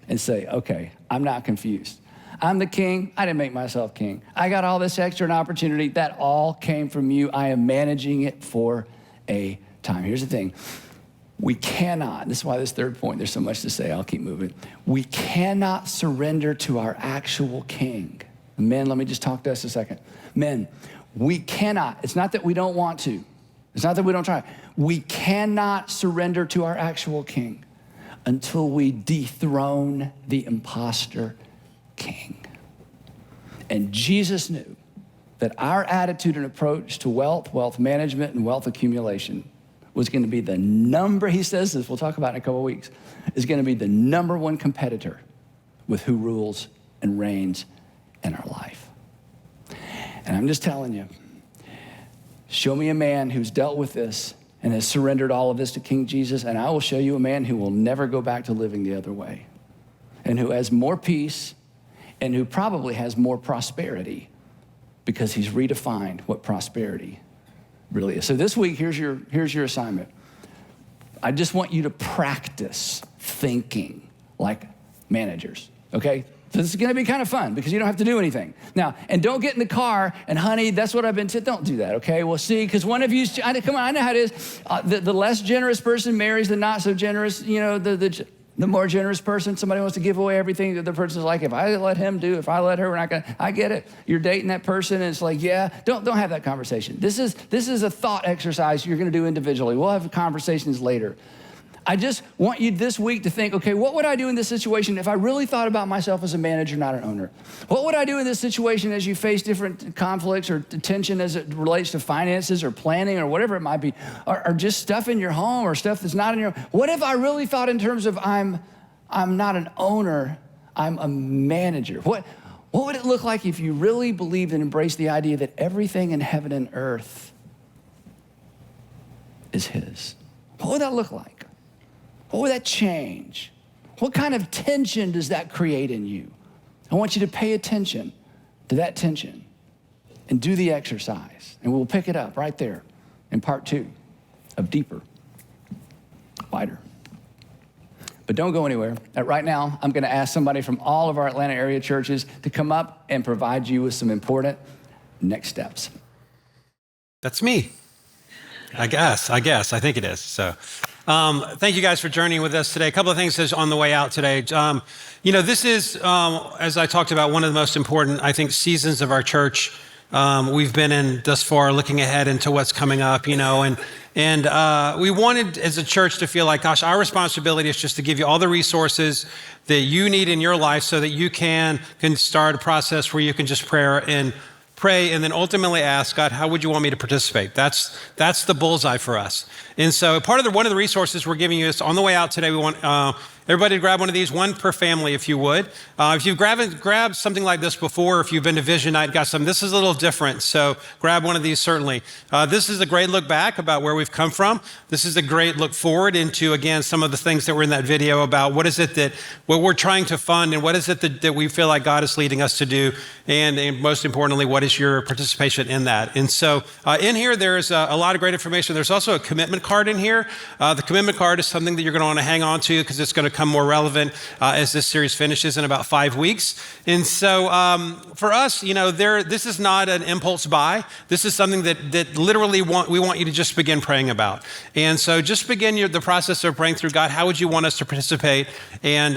and say, okay, I'm not confused. I'm the king. I didn't make myself king. I got all this extra opportunity. That all came from you. I am managing it for a time. Here's the thing. We cannot, this is why this third point, there's so much to say, I'll keep moving. We cannot surrender to our actual king. Men, let me just talk to us a second. Men, we cannot, it's not that we don't want to. It's not that we don't try. We cannot surrender to our actual king until we dethrone the imposter king. And Jesus knew that our attitude and approach to wealth management, and wealth accumulation was going to be the number, he says this, we'll talk about in a couple of weeks, is going to be the number one competitor with who rules and reigns in our life. And I'm just telling you, show me a man who's dealt with this and has surrendered all of this to King Jesus, and I will show you a man who will never go back to living the other way, and who has more peace, and who probably has more prosperity, because he's redefined what prosperity really is. So this week, here's your assignment. I just want you to practice thinking like managers, okay? So this is gonna be kind of fun because you don't have to do anything. Now, and don't get in the car and honey, that's what I've been don't do that, okay? Well, see, because one of you, come on, I know how it is. The less generous person marries the not so generous, the more generous person. Somebody wants to give away everything. The other person's like, if I let him do, if I let her, we're not gonna, I get it. You're dating that person and it's like, yeah, don't have that conversation. This is a thought exercise you're gonna do individually. We'll have conversations later. I just want you this week to think, okay, what would I do in this situation if I really thought about myself as a manager, not an owner? What would I do in this situation as you face different conflicts or tension as it relates to finances or planning or whatever it might be, or just stuff in your home or stuff that's not in your home? What if I really thought in terms of I'm not an owner, I'm a manager? What would it look like if you really believed and embraced the idea that everything in heaven and earth is his? What would that look like? What would that change? What kind of tension does that create in you? I want you to pay attention to that tension and do the exercise. And we'll pick it up right there in part 2 of Deeper, Wider. But don't go anywhere. Right now, I'm gonna ask somebody from all of our Atlanta area churches to come up and provide you with some important next steps. That's me. I guess. I think it is. So thank you guys for journeying with us today. A couple of things on the way out today. This is, as I talked about, one of the most important, I think, seasons of our church we've been in thus far, looking ahead into what's coming up, and we wanted as a church to feel like, gosh, our responsibility is just to give you all the resources that you need in your life so that you can start a process where you can just pray and then ultimately ask God, how would you want me to participate? That's the bullseye for us. And so one of the resources we're giving you is on the way out today. We want everybody to grab one of these, one per family, if you would. If you've grabbed something like this before, if you've been to Vision Night, got some, this is a little different. So grab one of these, certainly. This is a great look back about where we've come from. This is a great look forward into, again, some of the things that were in that video about what we're trying to fund and what is it that we feel like God is leading us to do. And most importantly, what is your participation in that? And so in here, there's a lot of great information. There's also a commitment card in here. The commitment card is something that you're going to want to hang on to because it's going to become more relevant as this series finishes in about 5 weeks. And so for us, this is not an impulse buy. This is something that literally we want you to just begin praying about. And so just begin the process of praying through, God, how would you want us to participate and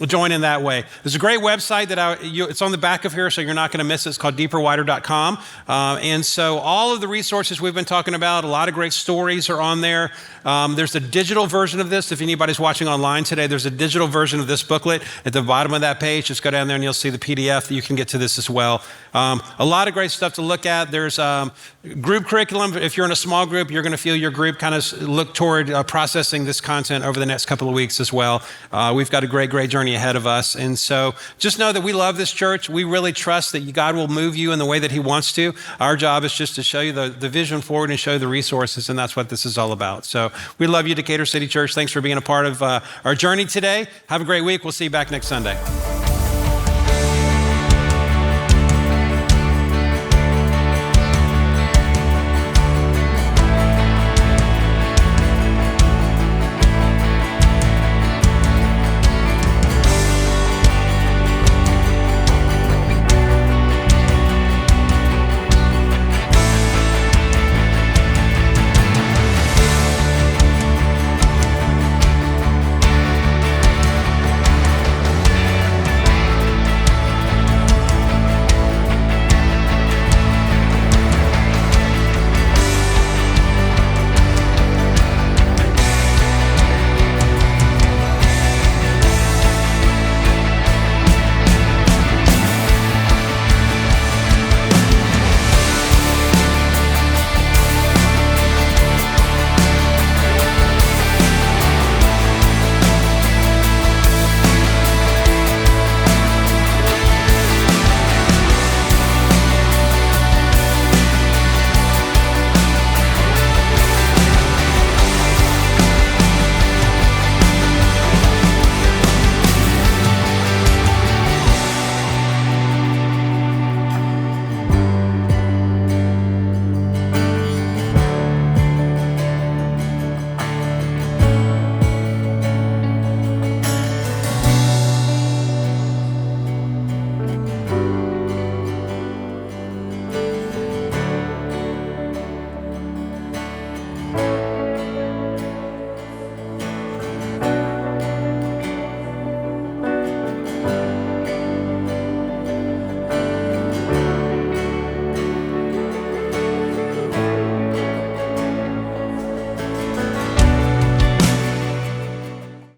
join in that way? There's a great website that it's on the back of here, so you're not going to miss it. It's called deeperwider.com. And so all of the resources we've been talking about, a lot of great stories are on there. There's a digital version of this. If anybody's watching online today, there's a digital version of this booklet at the bottom of that page. Just go down there and you'll see the PDF that you can get to this as well. A lot of great stuff to look at. There's group curriculum. If you're in a small group, you're going to feel your group kind of look toward processing this content over the next couple of weeks as well. We've got a great journey ahead of us. And so just know that we love this church. We really trust that God will move you in the way that he wants to. Our job is just to show you the vision forward and show you the resources, and that's what this is all about. So we love you, Decatur City Church. Thanks for being a part of our journey today. Have a great week. We'll see you back next Sunday.